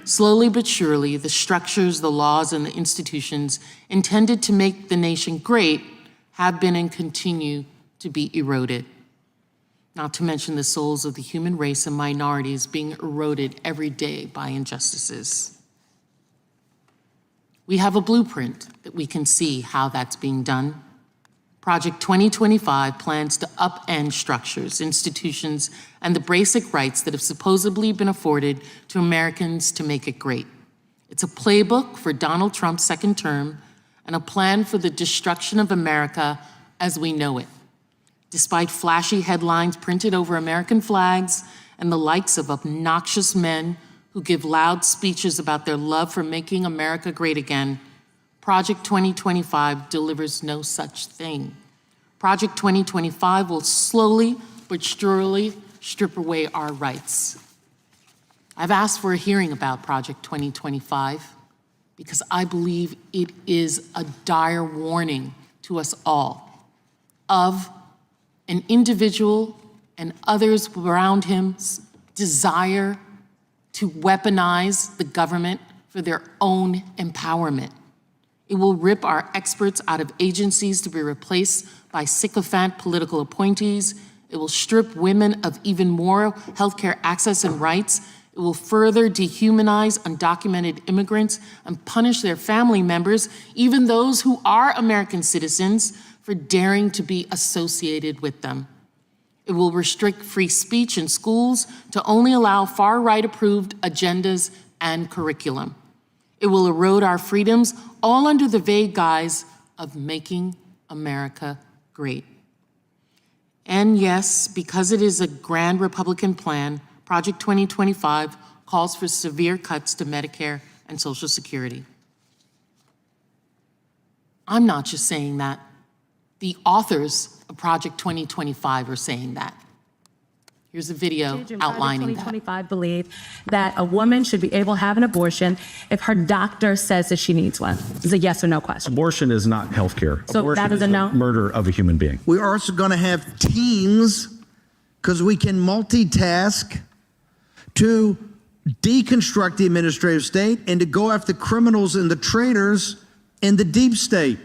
Slowly but surely, the structures, the laws, and the institutions intended to make the nation great have been and continue to be eroded. Not to mention the souls of the human race and minorities being eroded every day by injustices. We have a blueprint that we can see how that's being done. Project 2025 plans to upend structures, institutions, and the basic rights that have supposedly been afforded to Americans to make it great. It's a playbook for Donald Trump's second term and a plan for the destruction of America as we know it. Despite flashy headlines printed over American flags and the likes of obnoxious men who give loud speeches about their love for making America great again, Project 2025 delivers no such thing. Project 2025 will slowly but surely strip away our rights. I've asked for a hearing about Project 2025 because I believe it is a dire warning to us all of an individual and others around him's desire to weaponize the government for their own empowerment. It will rip our experts out of agencies to be replaced by sycophant political appointees. It will strip women of even more healthcare access and rights. It will further dehumanize undocumented immigrants and punish their family members, even those who are American citizens, for daring to be associated with them. It will restrict free speech in schools to only allow far-right approved agendas and curriculum. It will erode our freedoms, all under the vague guise of making America great. And yes, because it is a grand Republican plan, Project 2025 calls for severe cuts to Medicare and Social Security. I'm not just saying that. The authors of Project 2025 are saying that. Here's a video outlining that. 2025 believe that a woman should be able to have an abortion if her doctor says that she needs one. It's a yes or no question. Abortion is not health care. So abortion that is a no? Murder of a human being. We're also going to have teams, because we can multitask, to deconstruct the administrative state and to go after criminals and the traitors in the deep state.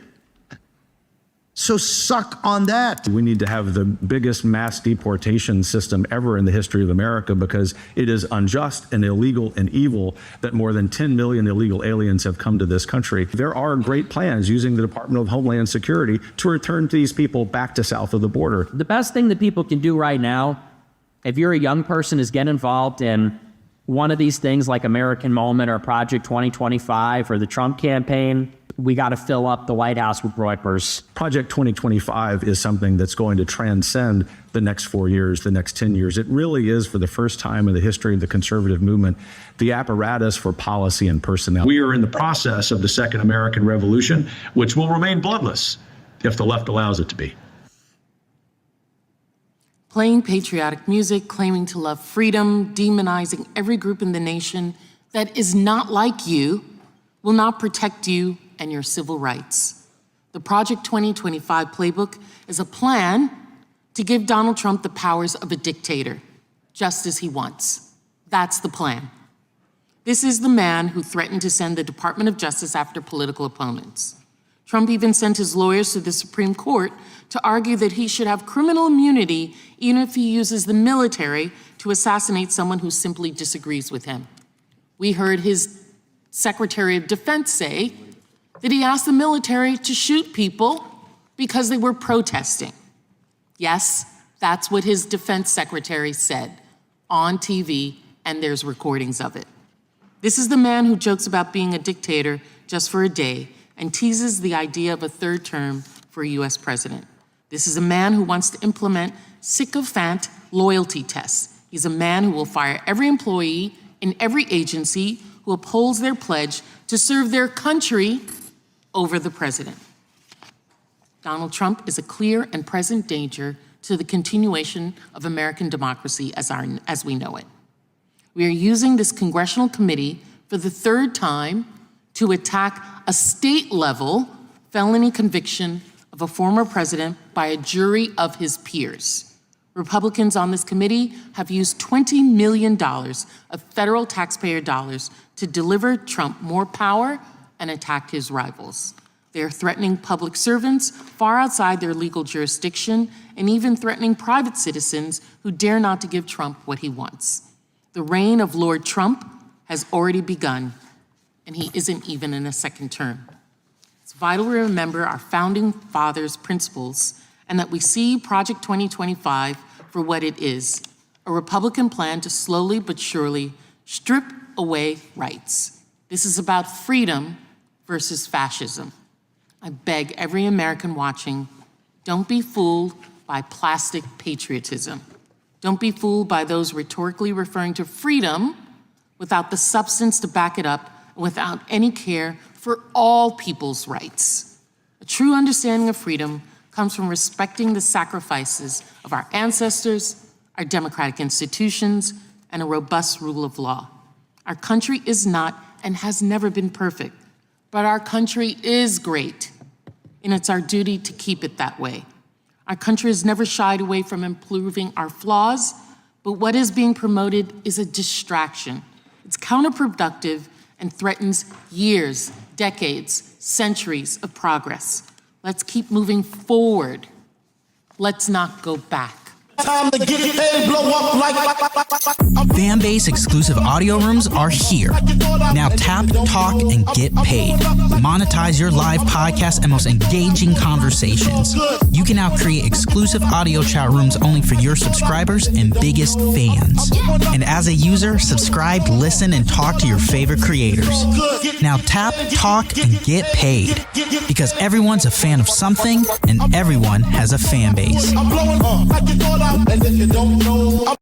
So suck on that. We need to have the biggest mass deportation system ever in the history of America, because it is unjust and illegal and evil that more than 10 million illegal aliens have come to this country. There are great plans using the Department of Homeland Security to return these people back to south of the border. The best thing that people can do right now, if you're a young person, is get involved in one of these things like American Moment or Project 2025 or the Trump campaign. We got to fill up the White House with Reuters. Project 2025 is something that's going to transcend the next 4 years, the next 10 years. It really is, for the first time in the history of the conservative movement, the apparatus for policy and personnel. We are in the process of the Second American Revolution, which will remain bloodless if the left allows it to be. Playing patriotic music, claiming to love freedom, demonizing every group in the nation that is not like you, will not protect you and your civil rights. The Project 2025 playbook is a plan to give Donald Trump the powers of a dictator, just as he wants. That's the plan. This is the man who threatened to send the Department of Justice after political opponents. Trump even sent his lawyers to the Supreme Court to argue that he should have criminal immunity even if he uses the military to assassinate someone who simply disagrees with him. We heard his Secretary of Defense say that he asked the military to shoot people because they were protesting. Yes, that's what his defense secretary said on TV, and there's recordings of it. This is the man who jokes about being a dictator just for a day and teases the idea of a third term for a US president. This is a man who wants to implement sycophant loyalty tests. He's a man who will fire every employee in every agency who upholds their pledge to serve their country over the president. Donald Trump is a clear and present danger to the continuation of American democracy as we know it. We are using this congressional committee for the third time to attack a state-level felony conviction of a former president by a jury of his peers. Republicans on this committee have used $20 million of federal taxpayer dollars to deliver Trump more power and attack his rivals. They are threatening public servants far outside their legal jurisdiction and even threatening private citizens who dare not to give Trump what he wants. The reign of Lord Trump has already begun, and he isn't even in a second term. It's vital to remember our founding fathers' principles and that we see Project 2025 for what it is, a Republican plan to slowly but surely strip away rights. This is about freedom versus fascism. I beg every American watching, don't be fooled by plastic patriotism. Don't be fooled by those rhetorically referring to freedom without the substance to back it up, and without any care for all people's rights. A true understanding of freedom comes from respecting the sacrifices of our ancestors, our democratic institutions, and a robust rule of law. Our country is not and has never been perfect, but our country is great, and it's our duty to keep it that way. Our country has never shied away from improving our flaws, but what is being promoted is a distraction. It's counterproductive and threatens years, decades, centuries of progress. Let's keep moving forward. Let's not go back. Time to get paid, blow up like Fanbase exclusive audio rooms are here. Now tap, talk, and get paid. Monetize your live podcast and most engaging conversations. You can now create exclusive audio chat rooms only for your subscribers and biggest fans. And as a user, subscribe, listen, and talk to your favorite creators. Now tap, talk, and get paid. Because everyone's a fan of something, and everyone has a fan base. I'm blowing up like you thought I and if you don't know